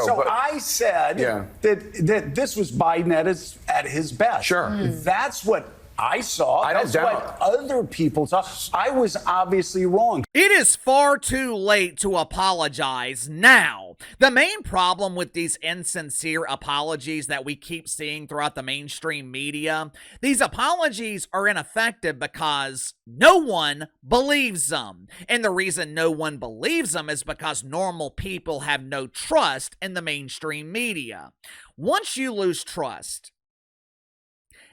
So I said that this was Biden at his best. Sure. That's what I saw. I don't That's doubt. what other people saw. I was obviously wrong. It is far too late to apologize now. The main problem with these insincere apologies that we keep seeing throughout the mainstream media, these apologies are ineffective because no one believes them. And the reason no one believes them is because normal people have no trust in the mainstream media. Once you lose trust,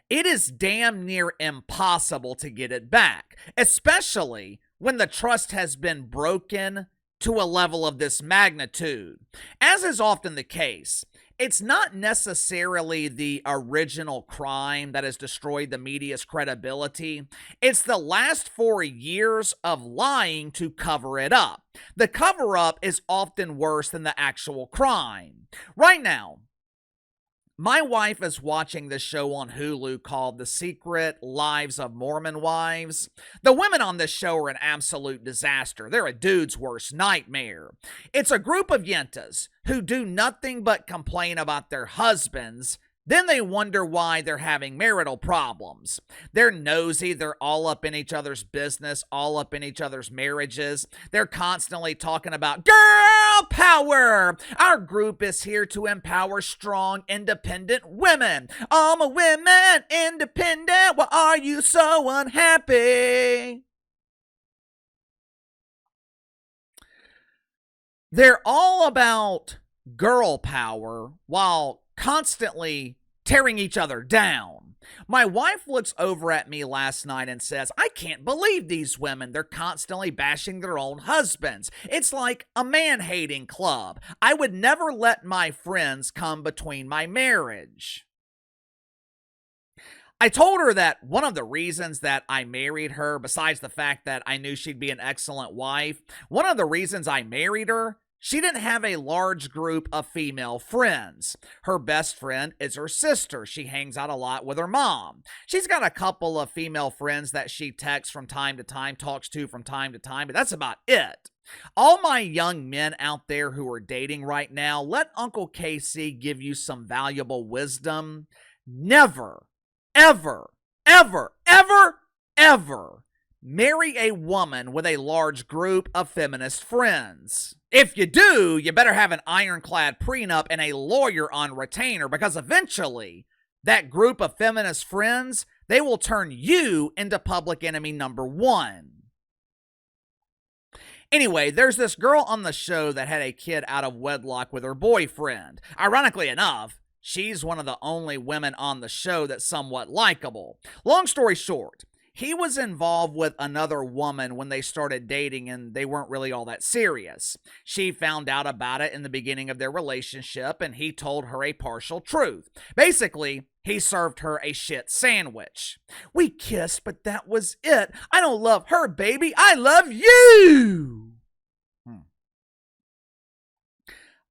it is damn near impossible to get it back, especially when the trust has been broken to a level of this magnitude. As is often the case, it's not necessarily the original crime that has destroyed the media's credibility. It's the last 4 years of lying to cover it up. The cover-up is often worse than the actual crime. Right now, my wife is watching this show on Hulu called The Secret Lives of Mormon Wives. The women on this show are an absolute disaster. They're a dude's worst nightmare. It's a group of yentas who do nothing but complain about their husbands. Then they wonder why they're having marital problems. They're nosy, they're all up in each other's business, all up in each other's marriages. They're constantly talking about girl power. Our group is here to empower strong, independent women. All my women independent, why are you so unhappy? They're all about girl power while constantly tearing each other down. My wife looks over at me last night and says, I can't believe these women. They're constantly bashing their own husbands. It's like a man-hating club. I would never let my friends come between my marriage. I told her that one of the reasons that I married her, besides the fact that I knew she'd be an excellent wife, one of the reasons I married her, she didn't have a large group of female friends. Her best friend is her sister. She hangs out a lot with her mom. She's got a couple of female friends that she texts from time to time, talks to from time to time, but that's about it. All my young men out there who are dating right now, let Uncle KC give you some valuable wisdom. Never, ever, ever, ever, ever marry a woman with a large group of feminist friends. If you do, you better have an ironclad prenup and a lawyer on retainer, because eventually that group of feminist friends, they will turn you into public enemy number one. Anyway, there's this girl on the show that had a kid out of wedlock with her boyfriend. Ironically enough, she's one of the only women on the show that's somewhat likable. Long story short, he was involved with another woman when they started dating, and they weren't really all that serious. She found out about it in the beginning of their relationship, and he told her a partial truth. Basically, he served her a shit sandwich. We kissed, but that was it. I don't love her, baby. I love you.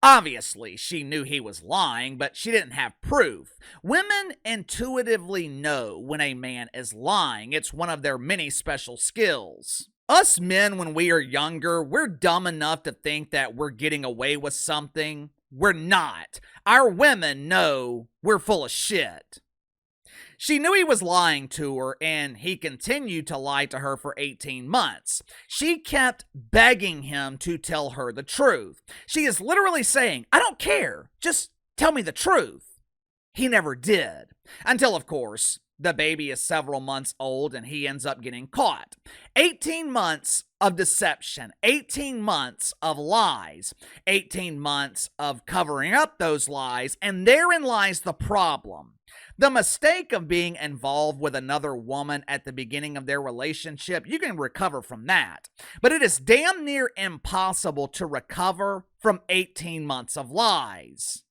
Obviously, she knew he was lying, but she didn't have proof. Women intuitively know when a man is lying. It's one of their many special skills. Us men, when we are younger, we're dumb enough to think that we're getting away with something. We're not. Our women know we're full of shit. She knew he was lying to her, and he continued to lie to her for 18 months. She kept begging him to tell her the truth. She is literally saying, I don't care, just tell me the truth. He never did. Until, of course, the baby is several months old and he ends up getting caught. 18 months of deception, 18 months of lies, 18 months of covering up those lies, and therein lies the problem. The mistake of being involved with another woman at the beginning of their relationship, you can recover from that. But it is damn near impossible to recover from 18 months of lies.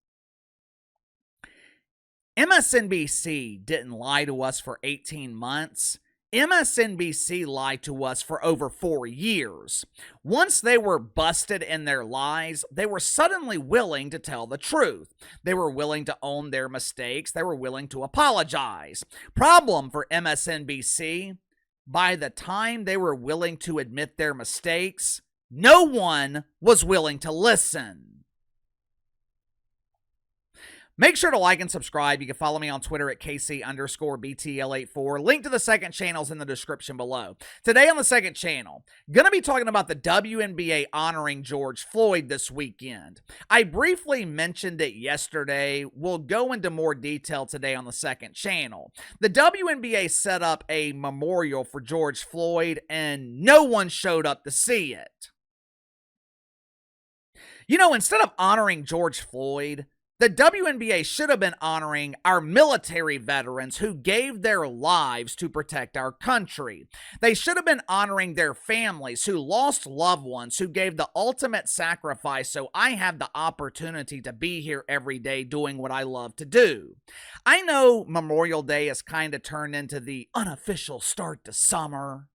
MSNBC didn't lie to us for 18 months. MSNBC lied to us for over 4 years. Once they were busted in their lies, they were suddenly willing to tell the truth. They were willing to own their mistakes. They were willing to apologize. Problem for MSNBC, by the time they were willing to admit their mistakes, no one was willing to listen. Make sure to like and subscribe. You can follow me on Twitter at KC_BTL84. Link to the second channel is in the description below. Today on the second channel, going to be talking about the WNBA honoring George Floyd this weekend. I briefly mentioned it yesterday. We'll go into more detail today on the second channel. The WNBA set up a memorial for George Floyd and no one showed up to see it. You know, instead of honoring George Floyd, the WNBA should have been honoring our military veterans who gave their lives to protect our country. They should have been honoring their families who lost loved ones, who gave the ultimate sacrifice so I have the opportunity to be here every day doing what I love to do. I know Memorial Day has kind of turned into the unofficial start to summer.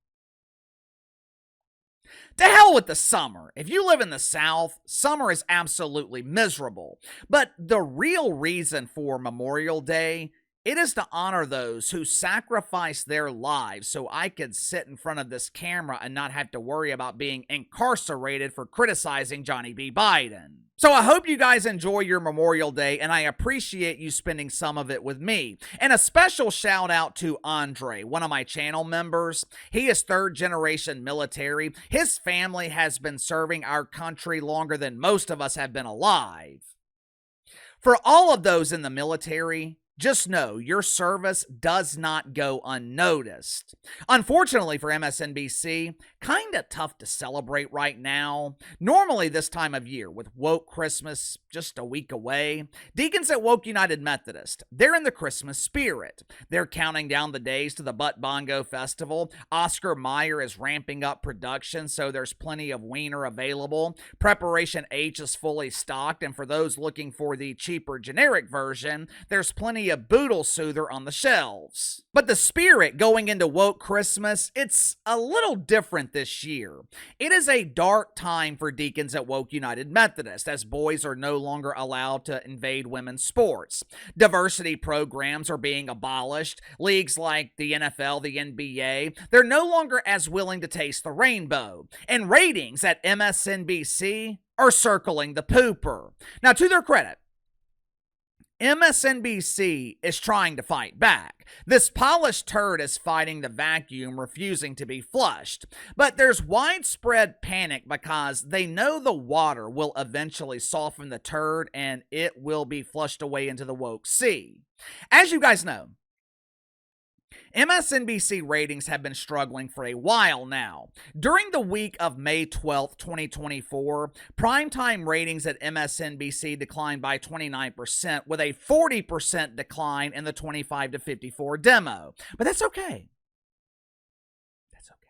To hell with the summer. If you live in the South, summer is absolutely miserable. But the real reason for Memorial Day, it is to honor those who sacrificed their lives so I could sit in front of this camera and not have to worry about being incarcerated for criticizing Johnny B. Biden. So I hope you guys enjoy your Memorial Day, and I appreciate you spending some of it with me. And a special shout out to Andre, one of my channel members. He is third generation military. His family has been serving our country longer than most of us have been alive. For all of those in the military, just know your service does not go unnoticed. Unfortunately for MSNBC, kind of tough to celebrate right now. Normally this time of year, with Woke Christmas just a week away, deacons at Woke United Methodist, they're in the Christmas spirit. They're counting down the days to the Butt Bongo Festival. Oscar Mayer is ramping up production, so there's plenty of wiener available. Preparation H is fully stocked, and for those looking for the cheaper generic version, there's plenty of Boodle Soother on the shelves. But the spirit going into Woke Christmas, it's a little different this year. It is a dark time for deacons at Woke United Methodist, as boys are no longer allowed to invade women's sports. Diversity programs are being abolished. Leagues like the NFL, the NBA, they're no longer as willing to taste the rainbow. And ratings at MSNBC are circling the pooper. Now, to their credit, MSNBC is trying to fight back. This polished turd is fighting the vacuum, refusing to be flushed. But there's widespread panic because they know the water will eventually soften the turd and it will be flushed away into the woke sea. As you guys know, MSNBC ratings have been struggling for a while now. During the week of May 12th, 2024, primetime ratings at MSNBC declined by 29%, with a 40% decline in the 25 to 54 demo. But that's okay. That's okay.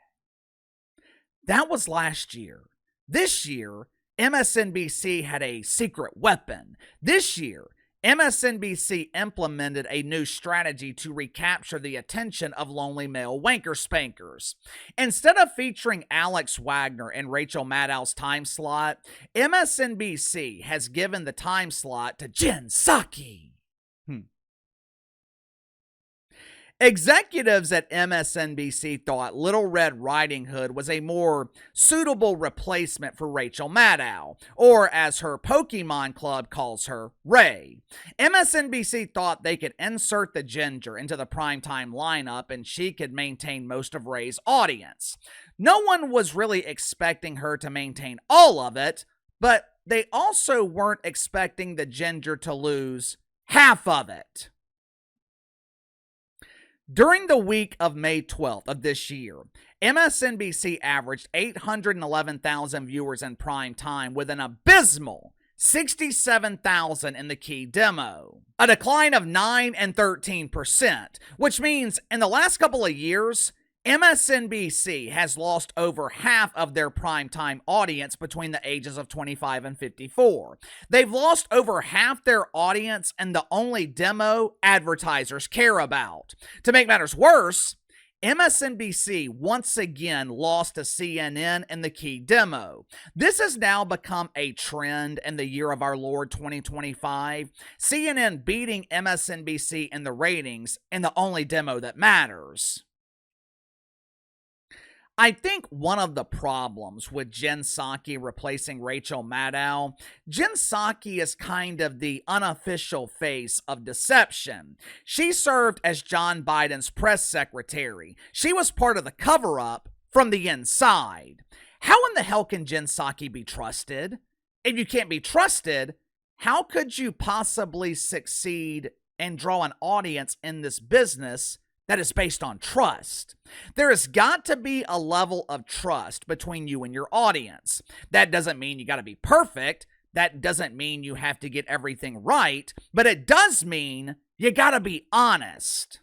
That was last year. This year, MSNBC had a secret weapon. This year, MSNBC implemented a new strategy to recapture the attention of lonely male wanker spankers. Instead of featuring Alex Wagner and Rachel Maddow's time slot, MSNBC has given the time slot to Jen Psaki. Executives at MSNBC thought Little Red Riding Hood was a more suitable replacement for Rachel Maddow, or as her Pokemon Club calls her, Ray. MSNBC thought they could insert the ginger into the primetime lineup and she could maintain most of Ray's audience. No one was really expecting her to maintain all of it, but they also weren't expecting the ginger to lose half of it. During the week of May 12th of this year, MSNBC averaged 811,000 viewers in prime time with an abysmal 67,000 in the key demo, a decline of 9 and 13%, which means in the last couple of years, MSNBC has lost over half of their primetime audience between the ages of 25 and 54. They've lost over half their audience and the only demo advertisers care about. To make matters worse, MSNBC once again lost to CNN in the key demo. This has now become a trend in the year of our Lord 2025. CNN beating MSNBC in the ratings in the only demo that matters. I think one of the problems with Jen Psaki replacing Rachel Maddow, Jen Psaki is kind of the unofficial face of deception. She served as John Biden's press secretary. She was part of the cover-up from the inside. How in the hell can Jen Psaki be trusted? If you can't be trusted, how could you possibly succeed and draw an audience in this business that is based on trust? There has got to be a level of trust between you and your audience. That doesn't mean you got to be perfect. That doesn't mean you have to get everything right, but it does mean you got to be honest.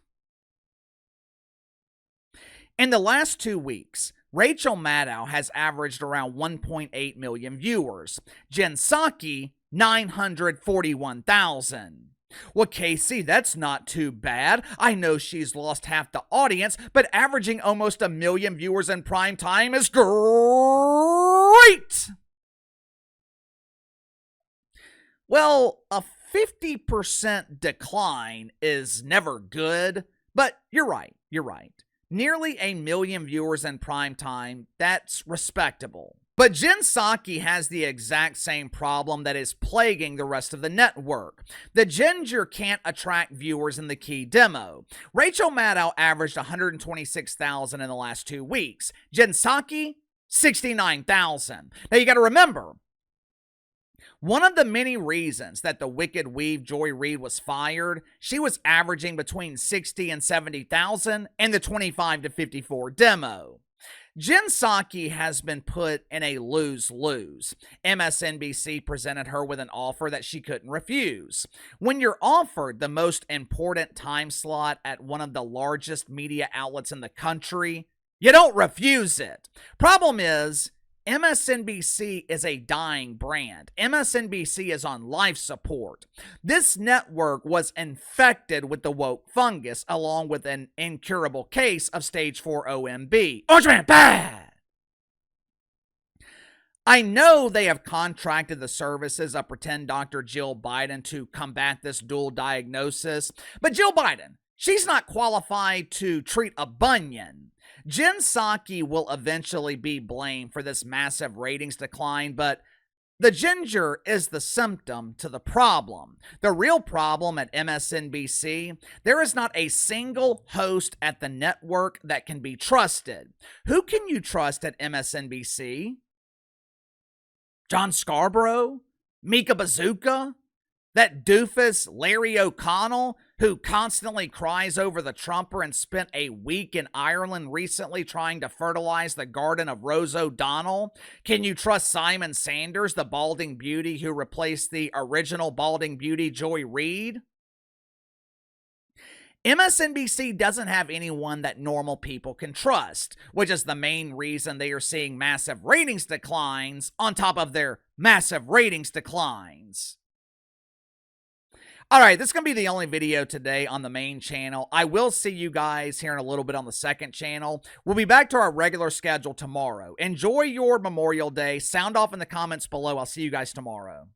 In the last 2 weeks, Rachel Maddow has averaged around 1.8 million viewers. Jen Psaki, 941,000. Well, Casey, that's not too bad. I know she's lost half the audience, but averaging almost 1 million viewers in prime time is great! Well, a 50% decline is never good, but you're right. Nearly 1 million viewers in prime time, that's respectable. But Jen Psaki has the exact same problem that is plaguing the rest of the network. The ginger can't attract viewers in the key demo. Rachel Maddow averaged 126,000 in the last 2 weeks. Jen Psaki, 69,000. Now you got to remember, one of the many reasons that the Wicked Weave Joy Reid was fired, she was averaging between 60 and 70,000 in the 25 to 54 demo. Jen Psaki has been put in a lose-lose. MSNBC presented her with an offer that she couldn't refuse. When you're offered the most important time slot at one of the largest media outlets in the country, you don't refuse it. Problem is, MSNBC is a dying brand. MSNBC is on life support. This network was infected with the woke fungus, along with an incurable case of stage 4 OMB. Orange Man bad! I know they have contracted the services of pretend Dr. Jill Biden to combat this dual diagnosis, but Jill Biden, she's not qualified to treat a bunion. Jen Psaki will eventually be blamed for this massive ratings decline, but the ginger is the symptom to the problem. The real problem at MSNBC, there is not a single host at the network that can be trusted. Who can you trust at MSNBC? John Scarborough? Mika Bazooka? That doofus Larry O'Connell, who constantly cries over the Trumper and spent a week in Ireland recently trying to fertilize the garden of Rose O'Donnell? Can you trust Simon Sanders, the balding beauty who replaced the original balding beauty Joy Reid? MSNBC doesn't have anyone that normal people can trust, which is the main reason they are seeing massive ratings declines on top of their massive ratings declines. All right, this is going to be the only video today on the main channel. I will see you guys here in a little bit on the second channel. We'll be back to our regular schedule tomorrow. Enjoy your Memorial Day. Sound off in the comments below. I'll see you guys tomorrow.